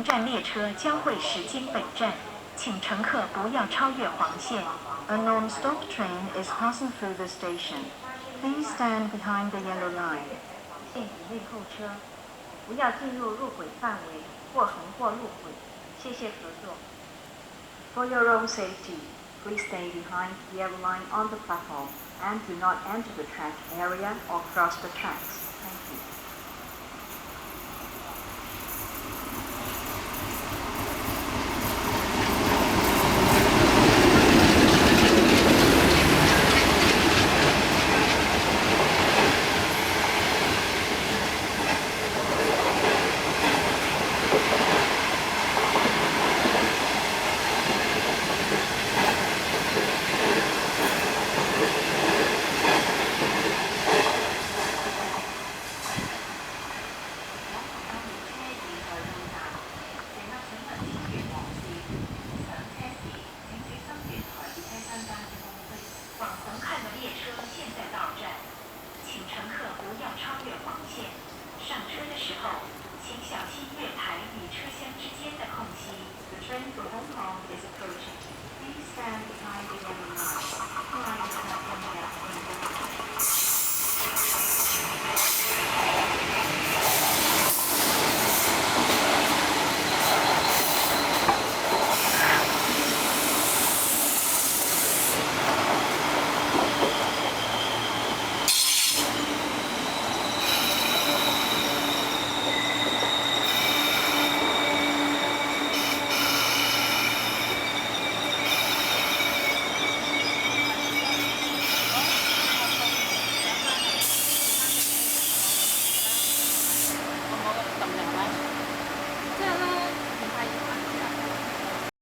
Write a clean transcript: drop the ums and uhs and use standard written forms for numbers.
站列车将会驶经本站，请乘客不要超越黄线。A non-stop train is passing through the station. Please stand behind the yellow line. 线以内候车，不要进入入轨范围或横过路轨。谢谢合作。For your own safety, please stay behind the yellow line on the platform and do not enter the track area or cross the tracks.